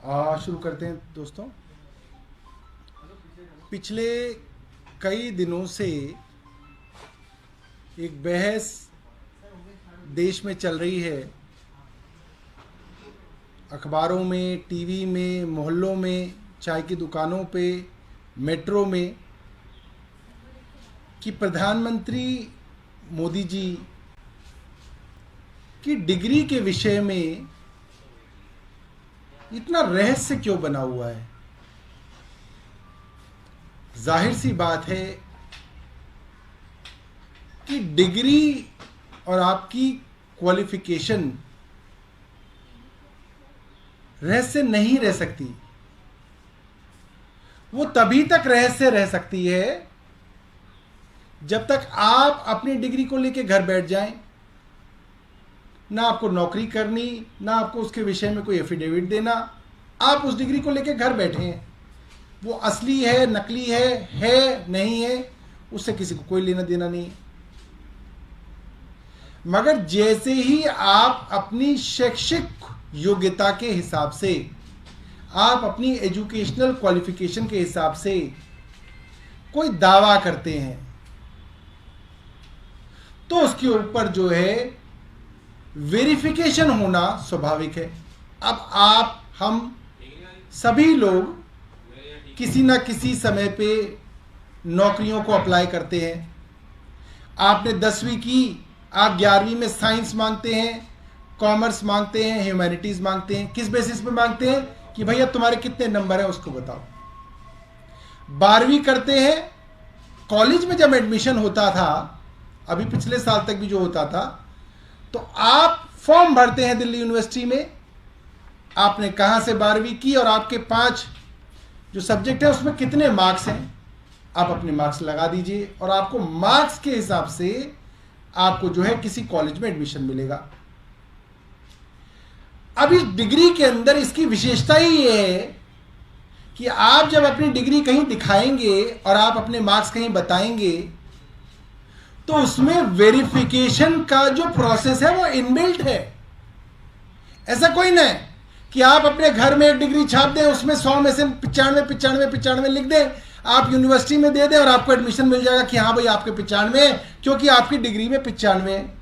शुरू करते हैं दोस्तों। पिछले कई दिनों से एक बहस देश में चल रही है, अखबारों में, टीवी में, मोहल्लों में, चाय की दुकानों पे, मेट्रो में, कि प्रधानमंत्री मोदी जी की डिग्री के विषय में इतना रहस्य क्यों बना हुआ है। जाहिर सी बात है कि डिग्री और आपकी क्वालिफिकेशन रहस्य नहीं रह सकती। वो तभी तक रहस्य रह सकती है जब तक आप अपनी डिग्री को लेकर घर बैठ जाएं, ना आपको नौकरी करनी, ना आपको उसके विषय में कोई एफिडेविट देना। आप उस डिग्री को लेकर घर बैठे हैं, वो असली है, नकली है नहीं है, उससे किसी को कोई लेना देना नहीं है। मगर जैसे ही आप अपनी शैक्षिक योग्यता के हिसाब से, आप अपनी एजुकेशनल क्वालिफिकेशन के हिसाब से कोई दावा करते हैं, तो उसके ऊपर जो है वेरिफिकेशन होना स्वाभाविक है। अब आप, हम सभी लोग किसी ना किसी समय पे नौकरियों को अप्लाई करते हैं। आपने 10वीं की, आप 11वीं में साइंस मांगते हैं, कॉमर्स मांगते हैं, ह्यूमैनिटीज मांगते हैं। किस बेसिस पे मांगते हैं कि भैया तुम्हारे कितने नंबर हैं उसको बताओ। 12वीं करते हैं, कॉलेज में जब एडमिशन होता था, अभी पिछले साल तक भी जो होता था, तो आप फॉर्म भरते हैं दिल्ली यूनिवर्सिटी में, आपने कहां से 12वीं की और आपके 5 जो सब्जेक्ट है उसमें कितने मार्क्स हैं, आप अपने मार्क्स लगा दीजिए और आपको मार्क्स के हिसाब से आपको जो है किसी कॉलेज में एडमिशन मिलेगा। अब इस डिग्री के अंदर इसकी विशेषता ही ये है कि आप जब अपनी डिग्री कहीं दिखाएंगे और आप अपने मार्क्स कहीं बताएंगे, तो उसमें वेरिफिकेशन का जो प्रोसेस है वो इनबिल्ट है। ऐसा कोई नहीं कि आप अपने घर में एक डिग्री छाप दें, उसमें 100 में से 95 लिख दें, आप यूनिवर्सिटी में दे दें और आपको एडमिशन मिल जाएगा कि हाँ भाई आपके 95 है, क्योंकि आपकी डिग्री में 95 है।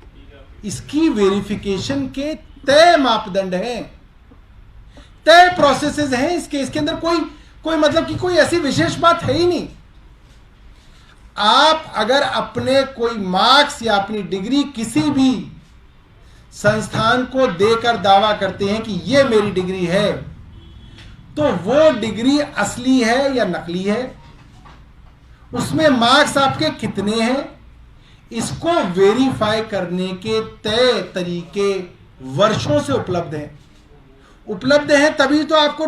इसकी वेरिफिकेशन के तय मापदंड हैं, तय प्रोसेसेस हैं। इसके अंदर कोई मतलब कि कोई ऐसी विशेष बात है ही नहीं। आप अगर अपने कोई मार्क्स या अपनी डिग्री किसी भी संस्थान को देकर दावा करते हैं कि यह मेरी डिग्री है, तो वो डिग्री असली है या नकली है, उसमें मार्क्स आपके कितने हैं, इसको वेरीफाई करने के तय तरीके वर्षों से उपलब्ध हैं। तभी तो आपको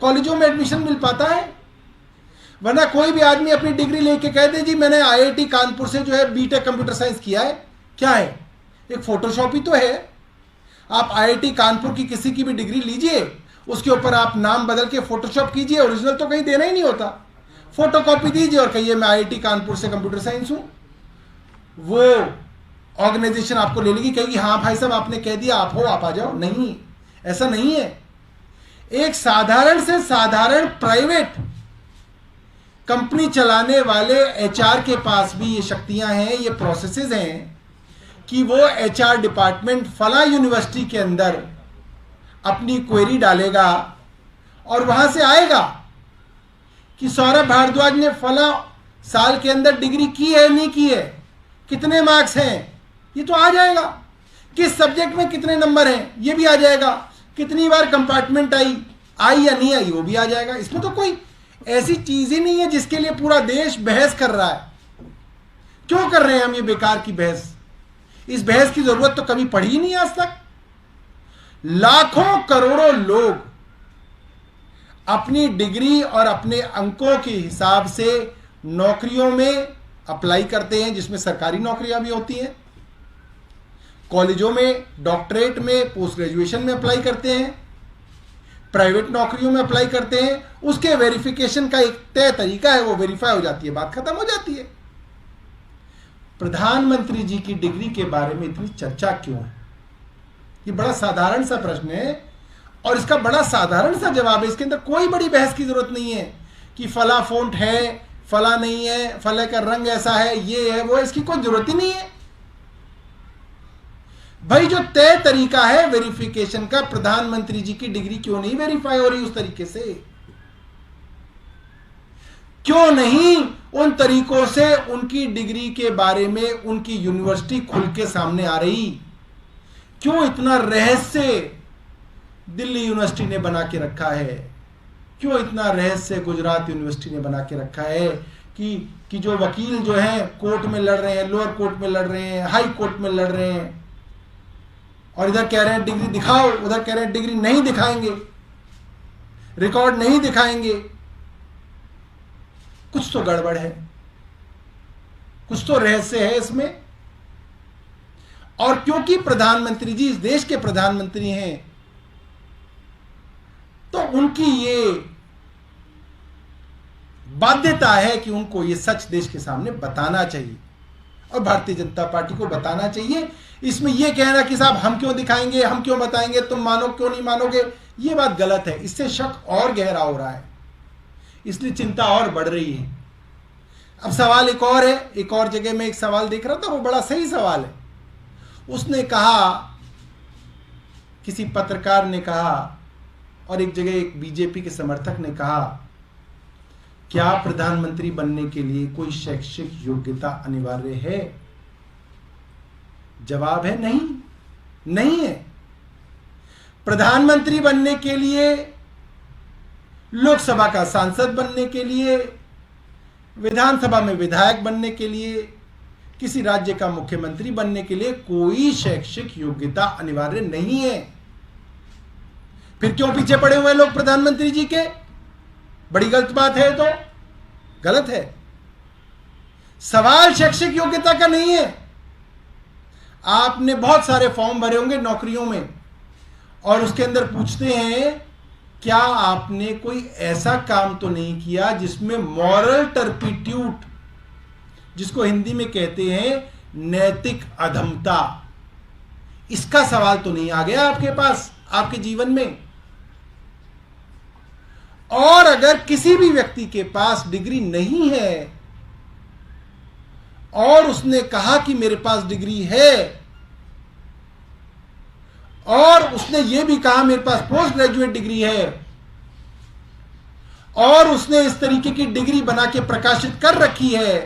कॉलेजों में एडमिशन मिल पाता है। वरना कोई भी आदमी अपनी डिग्री लेके कह दे जी मैंने आईआईटी कानपुर से जो है बीटेक कंप्यूटर साइंस किया है, क्या है? एक फोटोशॉप ही तो है। आप आईआईटी कानपुर की किसी की भी डिग्री लीजिए, उसके ऊपर आप नाम बदल के फोटोशॉप कीजिए, ओरिजिनल तो कहीं देना ही नहीं होता। फोटोकॉपी दीजिए और कहिए मैं आईआईटी कानपुर से कंप्यूटर साइंस हूं। वो ऑर्गेनाइजेशन आपको ले लेगी, कहेगी हाँ भाई साहब आपने कह दिया, आप हो, आप आ जाओ। नहीं, ऐसा नहीं है। एक साधारण से साधारण प्राइवेट कंपनी चलाने वाले एचआर के पास भी ये शक्तियां हैं, ये प्रोसेसेस हैं कि वो एचआर डिपार्टमेंट फला यूनिवर्सिटी के अंदर अपनी क्वेरी डालेगा और वहां से आएगा कि सौरभ भारद्वाज ने फला साल के अंदर डिग्री की है नहीं की है, कितने मार्क्स हैं, ये तो आ जाएगा। किस सब्जेक्ट में कितने नंबर हैं ये भी आ जाएगा। कितनी बार कंपार्टमेंट आई या नहीं आई वो भी आ जाएगा। इसमें तो कोई ऐसी चीज ही नहीं है जिसके लिए पूरा देश बहस कर रहा है। क्यों कर रहे हैं हम ये बेकार की बहस? इस बहस की जरूरत तो कभी पड़ी ही नहीं आज तक। लाखों करोड़ों लोग अपनी डिग्री और अपने अंकों के हिसाब से नौकरियों में अप्लाई करते हैं, जिसमें सरकारी नौकरियां भी होती हैं, कॉलेजों में, डॉक्टरेट में, पोस्ट ग्रेजुएशन में अप्लाई करते हैं, प्राइवेट नौकरियों में अप्लाई करते हैं। उसके वेरिफिकेशन का एक तय तरीका है, वो वेरीफाई हो जाती है, बात खत्म हो जाती है। प्रधानमंत्री जी की डिग्री के बारे में इतनी चर्चा क्यों है? ये बड़ा साधारण सा प्रश्न है और इसका बड़ा साधारण सा जवाब है, इसके अंदर कोई बड़ी बहस की जरूरत नहीं है कि फला फ़ॉन्ट है, फला नहीं है, फला का रंग ऐसा है, ये है वो है, इसकी कोई जरूरत ही नहीं है। भाई जो तय तरीका है वेरिफिकेशन का, प्रधानमंत्री जी की डिग्री क्यों नहीं वेरीफाई हो रही उस तरीके से? क्यों नहीं उन तरीकों से उनकी डिग्री के बारे में उनकी यूनिवर्सिटी खुल के सामने आ रही? क्यों इतना रहस्य दिल्ली यूनिवर्सिटी ने बना के रखा है? क्यों इतना रहस्य गुजरात यूनिवर्सिटी ने बना के रखा है कि जो वकील जो हैं कोर्ट में लड़ रहे हैं, लोअर कोर्ट में लड़ रहे हैं, हाई कोर्ट में लड़ रहे हैं, और इधर कह रहे हैं डिग्री दिखाओ, उधर कह रहे हैं डिग्री नहीं दिखाएंगे, रिकॉर्ड नहीं दिखाएंगे। कुछ तो गड़बड़ है, कुछ तो रहस्य है इसमें। और क्योंकि प्रधानमंत्री जी इस देश के प्रधानमंत्री हैं, तो उनकी ये बाध्यता है कि उनको ये सच देश के सामने बताना चाहिए, और भारतीय जनता पार्टी को बताना चाहिए। इसमें यह कहना कि साहब हम क्यों दिखाएंगे, हम क्यों बताएंगे, तुम मानो क्यों नहीं मानोगे, ये बात गलत है। इससे शक और गहरा हो रहा है, इसलिए चिंता और बढ़ रही है। अब सवाल एक और है, एक और जगह में एक सवाल देख रहा था, वो बड़ा सही सवाल है। उसने कहा, किसी पत्रकार ने कहा, और एक जगह एक बीजेपी के समर्थक ने कहा, क्या प्रधानमंत्री बनने के लिए कोई शैक्षिक योग्यता अनिवार्य है? जवाब है नहीं, नहीं है। प्रधानमंत्री बनने के लिए, लोकसभा का सांसद बनने के लिए, विधानसभा में विधायक बनने के लिए, किसी राज्य का मुख्यमंत्री बनने के लिए कोई शैक्षिक योग्यता अनिवार्य नहीं है। फिर क्यों पीछे पड़े हुए लोग प्रधानमंत्री जी के? बड़ी गलत बात है, तो गलत है। सवाल शैक्षिक योग्यता का नहीं है। आपने बहुत सारे फॉर्म भरे होंगे नौकरियों में, और उसके अंदर पूछते हैं क्या आपने कोई ऐसा काम तो नहीं किया जिसमें मॉरल टर्पिट्यूट, जिसको हिंदी में कहते हैं नैतिक अधमता, इसका सवाल तो नहीं आ गया आपके पास, आपके जीवन में? और अगर किसी भी व्यक्ति के पास डिग्री नहीं है और उसने कहा कि मेरे पास डिग्री है, और उसने यह भी कहा मेरे पास पोस्ट ग्रेजुएट डिग्री है, और उसने इस तरीके की डिग्री बना के प्रकाशित कर रखी है,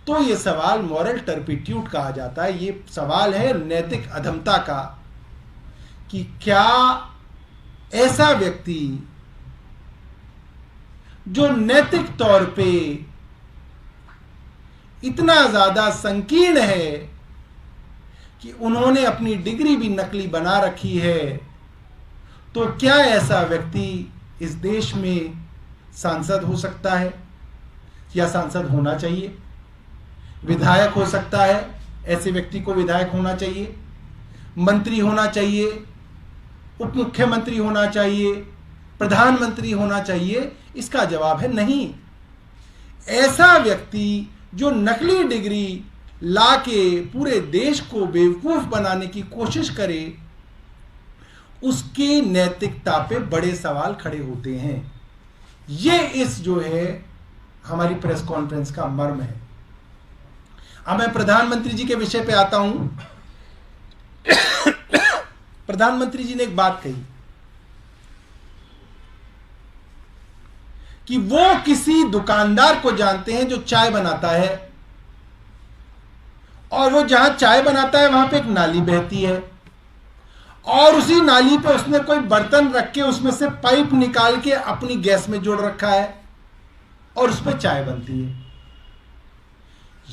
तो यह सवाल मॉरल टर्पिट्यूट कहा जाता है। यह सवाल है नैतिक अधमता का, कि क्या ऐसा व्यक्ति जो नैतिक तौर पे इतना ज्यादा संकीर्ण है कि उन्होंने अपनी डिग्री भी नकली बना रखी है, तो क्या ऐसा व्यक्ति इस देश में सांसद हो सकता है, या सांसद होना चाहिए? विधायक हो सकता है, ऐसे व्यक्ति को विधायक होना चाहिए, मंत्री होना चाहिए, उप मुख्यमंत्री होना चाहिए, प्रधानमंत्री होना चाहिए? इसका जवाब है नहीं। ऐसा व्यक्ति जो नकली डिग्री लाके पूरे देश को बेवकूफ बनाने की कोशिश करे, उसकी नैतिकता पे बड़े सवाल खड़े होते हैं। ये इस जो है हमारी प्रेस कॉन्फ्रेंस का मर्म है। अब मैं प्रधानमंत्री जी के विषय पे आता हूं। प्रधानमंत्री जी ने एक बात कही कि वो किसी दुकानदार को जानते हैं जो चाय बनाता है, और वो जहां चाय बनाता है वहां पे एक नाली बहती है, और उसी नाली पे उसने कोई बर्तन रख के उसमें से पाइप निकाल के अपनी गैस में जोड़ रखा है, और उस पर चाय बनती है।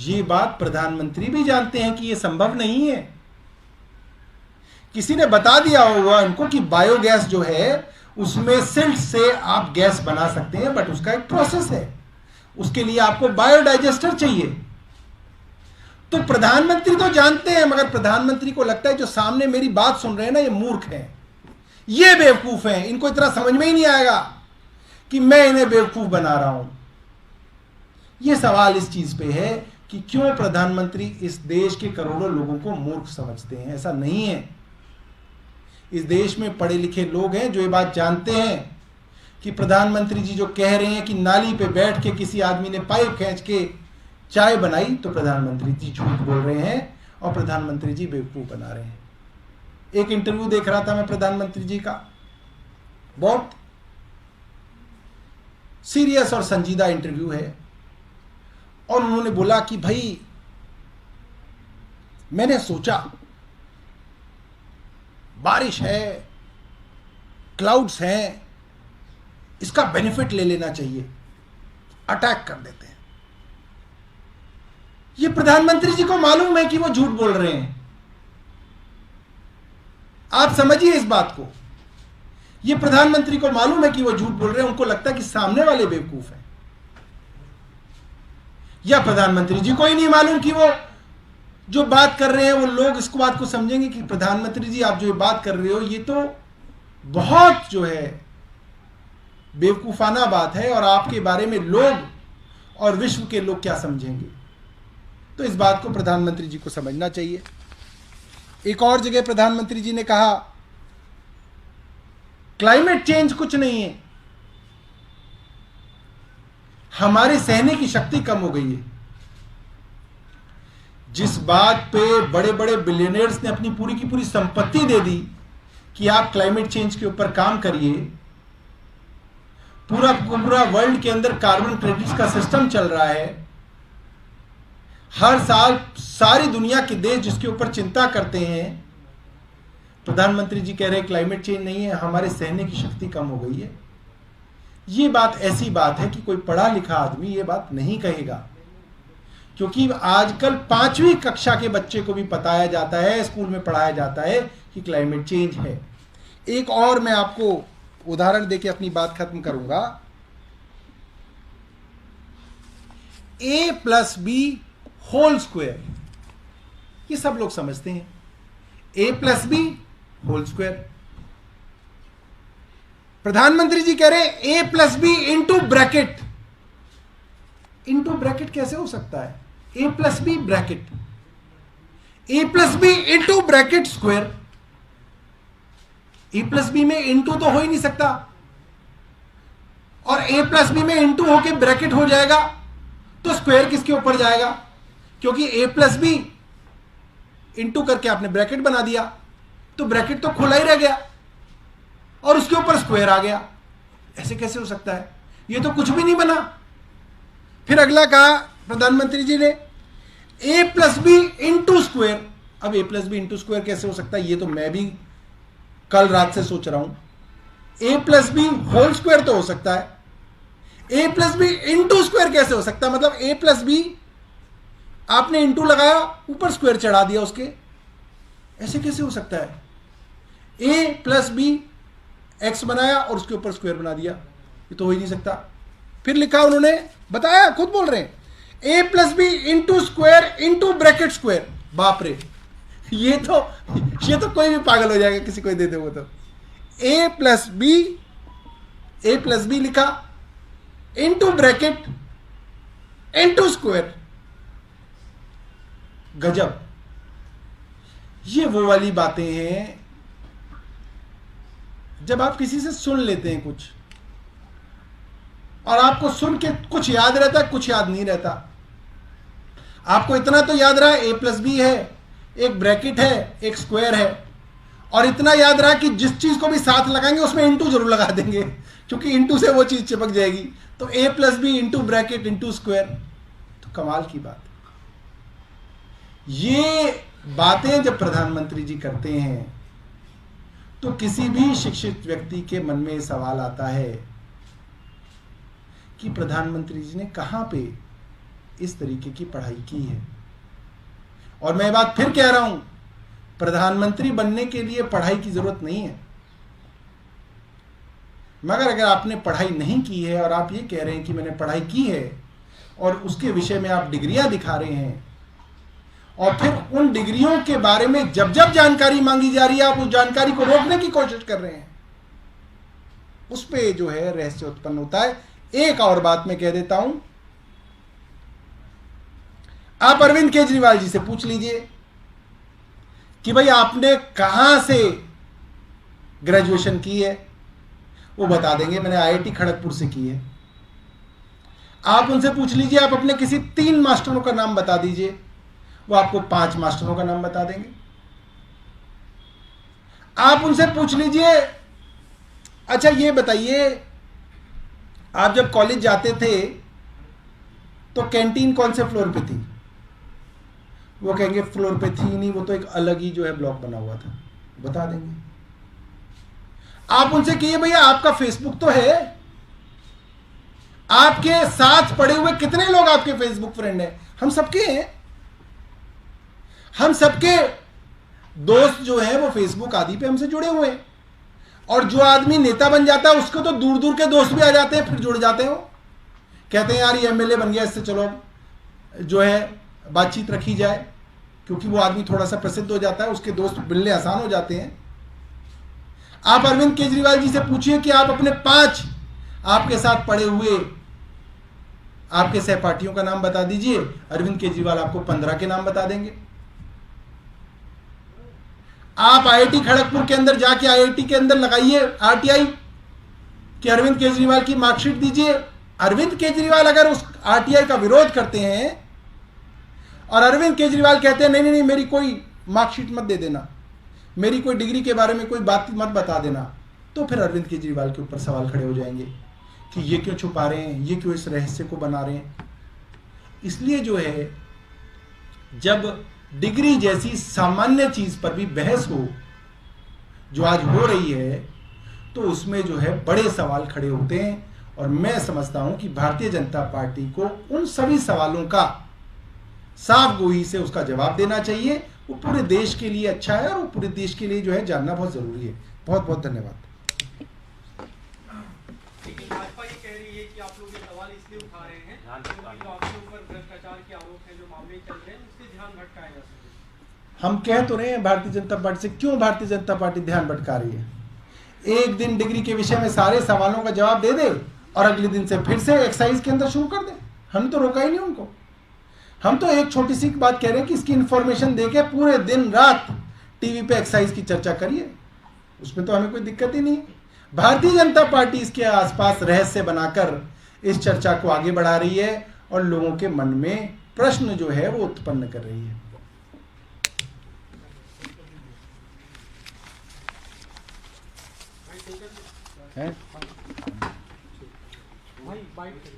ये बात प्रधानमंत्री भी जानते हैं कि यह संभव नहीं है। किसी ने बता दिया होगा उनको कि बायोगैस जो है उसमें सिल्ट से आप गैस बना सकते हैं, बट उसका एक प्रोसेस है, उसके लिए आपको बायोडाइजेस्टर चाहिए। तो प्रधानमंत्री तो जानते हैं, मगर प्रधानमंत्री को लगता है जो सामने मेरी बात सुन रहे हैं ना, ये मूर्ख हैं, ये बेवकूफ हैं, इनको इतना समझ में ही नहीं आएगा कि मैं इन्हें बेवकूफ बना रहा हूं। ये सवाल इस चीज पे है कि क्यों प्रधानमंत्री इस देश के करोड़ों लोगों को मूर्ख समझते हैं? ऐसा नहीं है। इस देश में पढ़े लिखे लोग हैं जो ये बात जानते हैं कि प्रधानमंत्री जी जो कह रहे हैं कि नाली पे बैठ के किसी आदमी ने पाइप खींच के चाय बनाई, तो प्रधानमंत्री जी झूठ बोल रहे हैं और प्रधानमंत्री जी बेवकूफ बना रहे हैं। एक इंटरव्यू देख रहा था मैं प्रधानमंत्री जी का, बहुत सीरियस और संजीदा इंटरव्यू है, और उन्होंने बोला कि भाई मैंने सोचा बारिश है, क्लाउड्स हैं, इसका बेनिफिट ले लेना चाहिए, अटैक कर देते हैं। ये प्रधानमंत्री जी को मालूम है कि वो झूठ बोल रहे हैं। आप समझिए इस बात को, ये प्रधानमंत्री को मालूम है कि वो झूठ बोल रहे हैं। उनको लगता है कि सामने वाले बेवकूफ हैं, या प्रधानमंत्री जी को ही नहीं मालूम कि वो जो बात कर रहे हैं वो लोग इसको बात को समझेंगे कि प्रधानमंत्री जी आप जो ये बात कर रहे हो ये तो बहुत जो है बेवकूफाना बात है, और आपके बारे में लोग और विश्व के लोग क्या समझेंगे। तो इस बात को प्रधानमंत्री जी को समझना चाहिए। एक और जगह प्रधानमंत्री जी ने कहा क्लाइमेट चेंज कुछ नहीं है, हमारे सहने की शक्ति कम हो गई है। जिस बात पे बड़े बड़े बिलियनियर्स ने अपनी पूरी की पूरी संपत्ति दे दी कि आप क्लाइमेट चेंज के ऊपर काम करिए, पूरा पूरा वर्ल्ड के अंदर कार्बन क्रेडिट्स का सिस्टम चल रहा है, हर साल सारी दुनिया के देश जिसके ऊपर चिंता करते हैं, प्रधानमंत्री जी कह रहे हैं क्लाइमेट चेंज नहीं है, हमारे सहने की शक्ति कम हो गई है। ये बात ऐसी बात है कि कोई पढ़ा लिखा आदमी ये बात नहीं कहेगा, क्योंकि आजकल 5वीं कक्षा के बच्चे को भी बताया जाता है, स्कूल में पढ़ाया जाता है कि क्लाइमेट चेंज है। एक और मैं आपको उदाहरण देके अपनी बात खत्म करूंगा। a+b होल स्क्वायर, ये सब लोग समझते हैं, a+b होल स्क्वायर। प्रधानमंत्री जी कह रहे हैं a+b into bracket. Into bracket कैसे हो सकता है? a+b bracket, a+b into bracket square. a+b में इंटू तो हो ही नहीं सकता, और a+b में इंटू होके ब्रैकेट हो जाएगा तो स्क्वायर किसके ऊपर जाएगा? क्योंकि a+b इंटू करके आपने ब्रैकेट बना दिया, तो ब्रैकेट तो खुला ही रह गया और उसके ऊपर स्क्वायर आ गया। ऐसे कैसे हो सकता है? ये तो कुछ भी नहीं बना। फिर अगला कहा प्रधानमंत्री जी ने a+b इंटू स्क्वायर। अब a+b इंटू स्क्वायर कैसे हो सकता है? ये तो मैं भी कल रात से सोच रहा हूं। a+b होल स्क्वायर तो हो सकता है, a+b इंटू स्क्वायर कैसे हो सकता है? मतलब a+b आपने इंटू लगाया, ऊपर स्क्वायर चढ़ा दिया उसके, ऐसे कैसे हो सकता है? a+b x बनाया और उसके ऊपर स्क्वायर बना दिया, ये तो हो ही नहीं सकता। फिर लिखा उन्होंने, बताया, खुद बोल रहे हैं a+b into square into bracket square. बाप रे, ये तो कोई भी पागल हो जाएगा, किसी को दे दे वो तो। a+b लिखा इंटू ब्रैकेट इंटू स्क्वायर। गजब। ये वो वाली बातें हैं जब आप किसी से सुन लेते हैं कुछ, और आपको सुन के कुछ याद रहता है, कुछ याद नहीं रहता। आपको इतना तो याद रहा a+b है, एक ब्रैकेट है, एक स्क्वायर है, और इतना याद रहा कि जिस चीज को भी साथ लगाएंगे उसमें इंटू जरूर लगा देंगे, क्योंकि इंटू से वो चीज चिपक जाएगी। तो a+b into bracket into square, तो कमाल की बात। ये बातें जब प्रधानमंत्री जी करते हैं तो किसी भी शिक्षित व्यक्ति के मन में सवाल आता है कि प्रधानमंत्री जी ने कहां पे इस तरीके की पढ़ाई की है। और मैं बात फिर कह रहा हूं, प्रधानमंत्री बनने के लिए पढ़ाई की जरूरत नहीं है, मगर अगर आपने पढ़ाई नहीं की है और आप ये कह रहे हैं कि मैंने पढ़ाई की है, और उसके विषय में आप डिग्रियां दिखा रहे हैं, और फिर उन डिग्रियों के बारे में जब जब जानकारी मांगी जा रही है आप उस जानकारी को रोकने की कोशिश कर रहे हैं, उस पे जो है रहस्य उत्पन्न होता है। एक और बात मैं कह देता हूं, आप अरविंद केजरीवाल जी से पूछ लीजिए कि भाई आपने कहां से ग्रेजुएशन की है? वो बता देंगे मैंने आईआईटी खड़गपुर से की है। आप उनसे पूछ लीजिए आप अपने किसी 3 मास्टरों का नाम बता दीजिए, वो आपको 5 मास्टरों का नाम बता देंगे। आप उनसे पूछ लीजिए अच्छा ये बताइए आप जब कॉलेज जाते थे तो कैंटीन कौन से फ्लोर पे थी? वो कहेंगे फ्लोर पे थी नहीं, वो तो एक अलग ही जो है ब्लॉक बना हुआ था, बता देंगे। आप उनसे कहिए भैया आपका फेसबुक तो है, आपके साथ पड़े हुए कितने लोग आपके फेसबुक फ्रेंड हैं? हम सबके हैं, हम सबके दोस्त जो हैं वो फेसबुक आदि पे हमसे जुड़े हुए हैं। और जो आदमी नेता बन जाता है उसको तो दूर दूर के दोस्त भी आ जाते हैं, फिर जुड़ जाते हैं। वो कहते हैं यार ये एमएलए बन गया, इससे चलो जो है बातचीत रखी जाए, क्योंकि वो आदमी थोड़ा सा प्रसिद्ध हो जाता है, उसके दोस्त मिलने आसान हो जाते हैं। आप अरविंद केजरीवाल जी से पूछिए कि आप अपने 5 आपके साथ पड़े हुए आपके सहपाठियों का नाम बता दीजिए, अरविंद केजरीवाल आपको 15 के नाम बता देंगे। आप आईआईटी खड़गपुर के अंदर जाके आईआईटी के अंदर लगाइए आरटीआई कि अरविंद केजरीवाल की मार्कशीट दीजिए। अरविंद केजरीवाल अगर उस आरटीआई का विरोध करते हैं और अरविंद केजरीवाल कहते हैं नहीं नहीं नहीं मेरी कोई मार्कशीट मत दे देना, मेरी कोई डिग्री के बारे में कोई बात मत बता देना, तो फिर अरविंद केजरीवाल के ऊपर सवाल खड़े हो जाएंगे कि ये क्यों छुपा रहे हैं, ये क्यों इस रहस्य को बना रहे हैं। इसलिए जो है जब डिग्री जैसी सामान्य चीज पर भी बहस हो जो आज हो रही है तो उसमें जो है बड़े सवाल खड़े होते हैं। और मैं समझता हूं कि भारतीय जनता पार्टी को उन सभी सवालों का साफ गोई से उसका जवाब देना चाहिए। वो पूरे देश के लिए अच्छा है और वो पूरे देश के लिए जो है जानना बहुत जरूरी है। बहुत बहुत धन्यवाद। लेकिन भाजपा ये कह रही है कि आप लोग ये सवाल इसलिए उठा रहे हैं क्योंकि जो आपके ऊपर भ्रष्टाचार के आरोप हैं, जो मामले चल रहे हैं, उससे ध्यान भटकाया जा सके। हम कह तो रहे हैं भारतीय जनता पार्टी से, क्यों भारतीय जनता पार्टी ध्यान भटका रही है? एक दिन डिग्री के विषय में सारे सवालों का जवाब दे दे और अगले दिन से फिर से एक्साइज के अंदर शुरू कर दे। हम तो रोका ही नहीं उनको। हम तो एक छोटी सी बात कह रहे हैं कि इसकी इंफॉर्मेशन देके पूरे दिन रात टीवी पे एक्साइज की चर्चा करिए, उसमें तो हमें कोई दिक्कत ही नहीं। भारतीय जनता पार्टी इसके आसपास रहस्य बनाकर इस चर्चा को आगे बढ़ा रही है और लोगों के मन में प्रश्न जो है वो उत्पन्न कर रही है। भाई बाइट